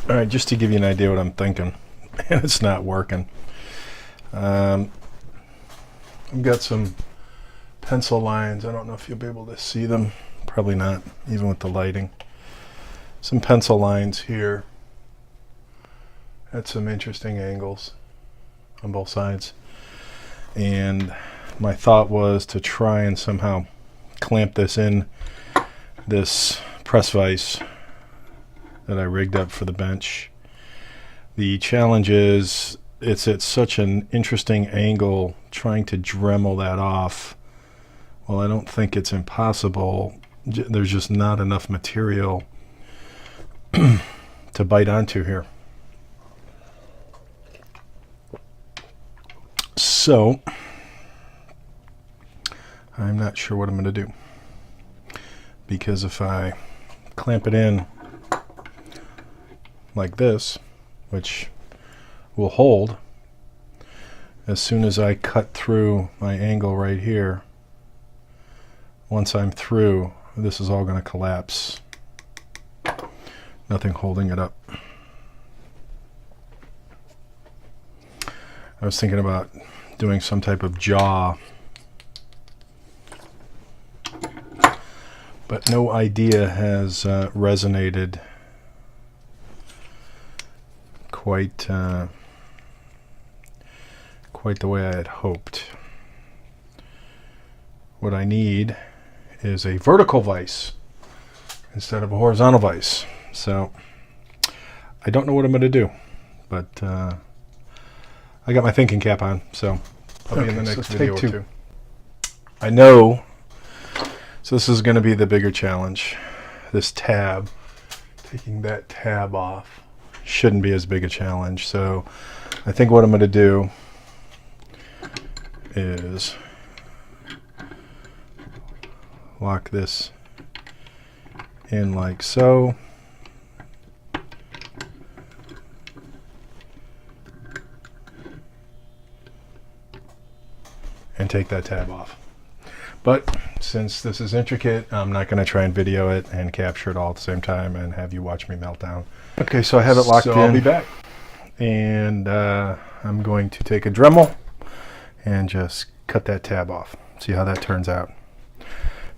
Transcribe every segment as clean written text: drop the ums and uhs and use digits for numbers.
All right, just to give you an idea what I'm thinking, and it's not working. I've got some pencil lines. I don't know if you'll be able to see them. Probably not, even with the lighting. Some pencil lines here at some interesting angles on both sides. And my thought was to try and somehow clamp this in this press vise that I rigged up for the bench. The challenge is it's at such an interesting angle trying to Dremel that off. Well, I don't think it's impossible. There's just not enough material to bite onto here. So I'm not sure what I'm going to do, because if I clamp it in like this, which will hold, as soon as I cut through my angle right here, once I'm through, this is all going to collapse. Nothing holding it up. I was thinking about doing some type of jaw, but no idea has resonated quite the way I had hoped. What I need is a vertical vise instead of a horizontal vise. So I don't know what I'm going to do, but I got my thinking cap on, so I'll be in the next video or two. I know, so this is going to be the bigger challenge. This tab, taking that tab off, shouldn't be as big a challenge. So I think what I'm going to do is lock this in like so. And take that tab off. But since this is intricate, I'm not going to try and video it and capture it all at the same time and have you watch me melt down. Okay, so I have it locked in. I'll be back. And I'm going to take a Dremel and just cut that tab off. See how that turns out.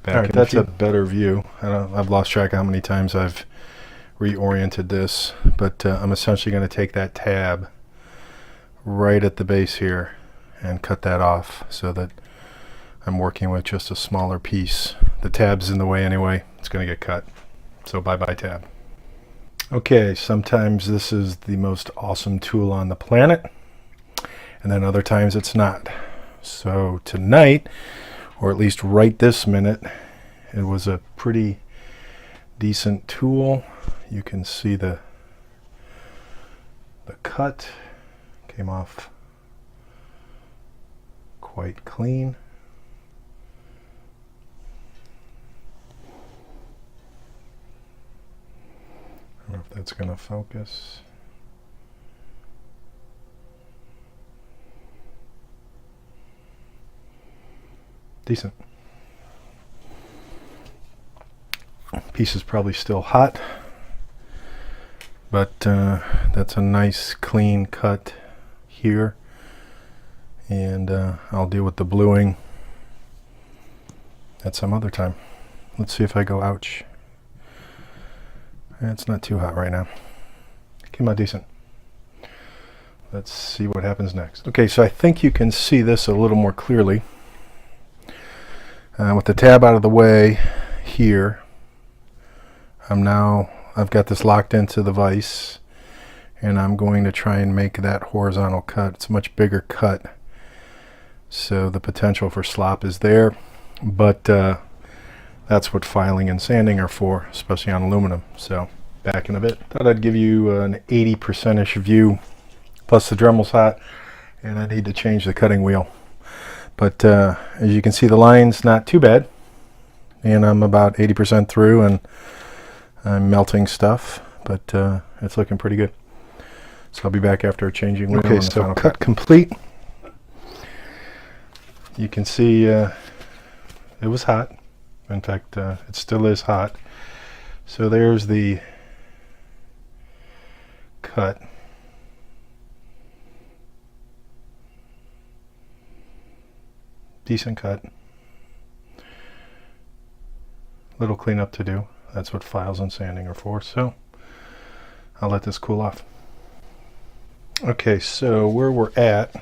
All right, that's a better view. I've lost track of how many times I've reoriented this, but I'm essentially going to take that tab right at the base here and cut that off so that I'm working with just a smaller piece. The tab's in the way anyway. It's going to get cut. So bye-bye tab. Okay, sometimes this is the most awesome tool on the planet, and then other times it's not. So tonight, or at least right this minute, it was a pretty decent tool. You can see the cut came off quite clean. I don't know if that's going to focus. Decent. Piece is probably still hot, but that's a nice clean cut here. And I'll deal with the bluing at some other time. Let's see if I go ouch. It's not too hot right now. Came out decent. Let's see what happens next. Okay, so I think you can see this a little more clearly. With the tab out of the way here, I've got this locked into the vise, and I'm going to try and make that horizontal cut. It's a much bigger cut, so the potential for slop is there, but that's what filing and sanding are for, especially on aluminum. So back in a bit. Thought I'd give you an 80%-ish view, plus the Dremel's hot, and I need to change the cutting wheel. But as you can see, the line's not too bad, and I'm about 80% through, and I'm melting stuff, but it's looking pretty good. So I'll be back after changing wheel. Okay, so cut complete. You can see it was hot. In fact, it still is hot. So there's the cut. Decent cut. Little cleanup to do. That's what files and sanding are for. So I'll let this cool off. Okay, so where we're at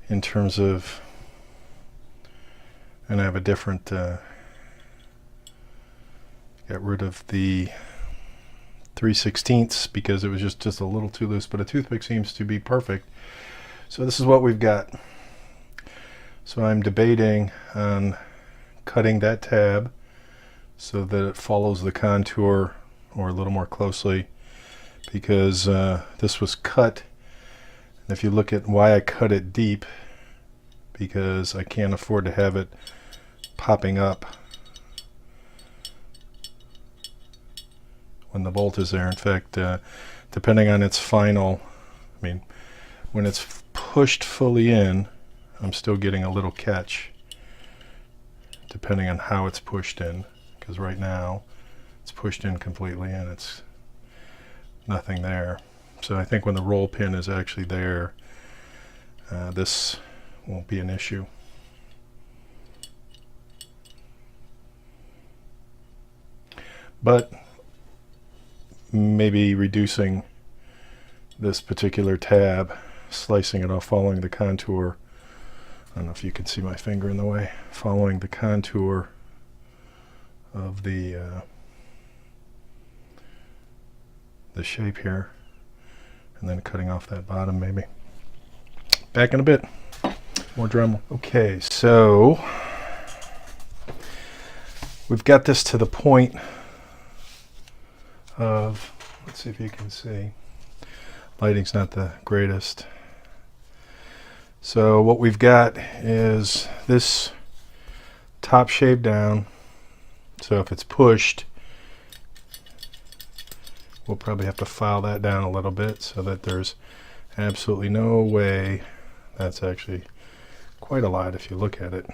in terms of, and I have a different, got rid of the 3/16 because it was just a little too loose, but a toothpick seems to be perfect. So this is what we've got. So I'm debating on cutting that tab so that it follows the contour or a little more closely, because this was cut, and if you look at why I cut it deep, because I can't afford to have it popping up when the bolt is there. In fact, depending on its final, I mean, when it's pushed fully in, I'm still getting a little catch depending on how it's pushed in, because right now it's pushed in completely and it's nothing there. So I think when the roll pin is actually there, this won't be an issue. But maybe reducing this particular tab, slicing it off, following the contour. I don't know if you can see my finger in the way, following the contour of the shape here, and then cutting off that bottom maybe. Back in a bit. More Dremel. Okay, so we've got this to the point of, let's see if you can see. Lighting's not the greatest. So what we've got is this top shape down. So if it's pushed, we'll probably have to file that down a little bit so that there's absolutely no way. That's actually quite a lot if you look at it.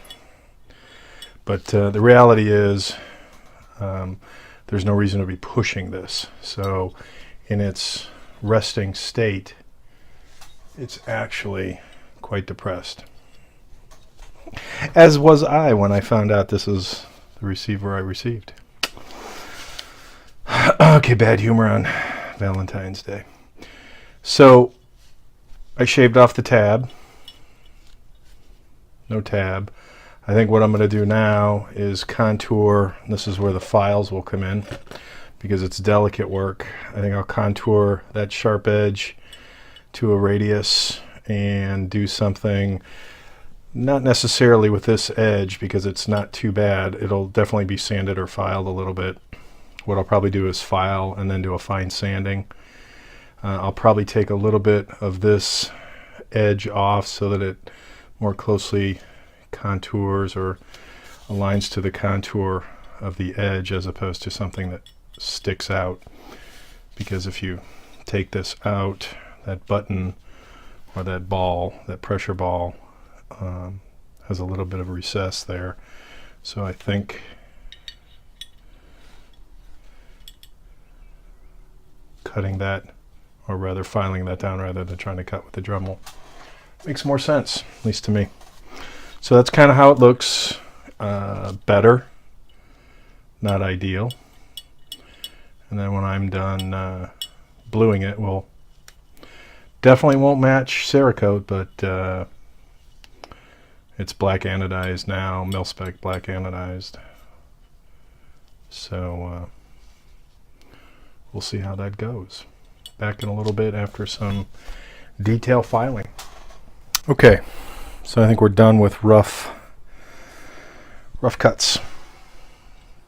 But the reality is there's no reason to be pushing this. So in its resting state, it's actually quite depressed. As was I when I found out this is the receiver I received. Okay, bad humor on Valentine's Day. So I shaved off the tab. No tab. I think what I'm going to do now is contour. This is where the files will come in because it's delicate work. I think I'll contour that sharp edge to a radius and do something, not necessarily with this edge because it's not too bad. It'll definitely be sanded or filed a little bit. What I'll probably do is file and then do a fine sanding. I'll probably take a little bit of this edge off so that it more closely contours or aligns to the contour of the edge as opposed to something that sticks out. Because if you take this out, that button or that ball, that pressure ball, has a little bit of recess there. So I think cutting that, or rather filing that down rather than trying to cut with the Dremel, makes more sense, at least to me. So that's kind of how it looks. Better, not ideal. And then when I'm done bluing it, well, definitely won't match Cerakote, but it's black anodized now, mil-spec black anodized. So we'll see how that goes. Back in a little bit after some detail filing. Okay, so I think we're done with rough cuts.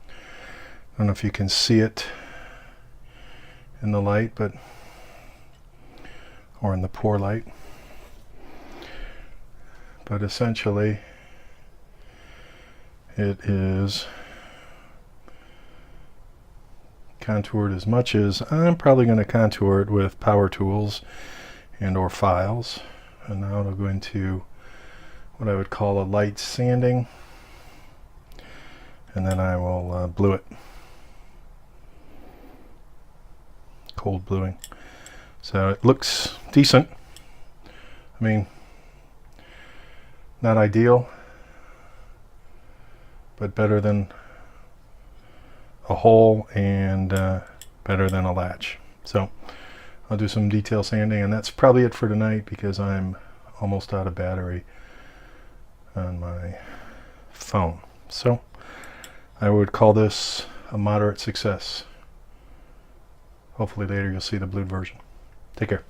I don't know if you can see it in the light, but or in the poor light, but essentially it is contoured as much as I'm probably going to contour it with power tools and or files. And now it'll go into what I would call a light sanding, and then I will blue it, cold bluing. So it looks decent. I mean, not ideal, but better than a hole and better than a latch. So I'll do some detail sanding, and that's probably it for tonight because I'm almost out of battery on my phone. So I would call this a moderate success. Hopefully later you'll see the blued version. Take care.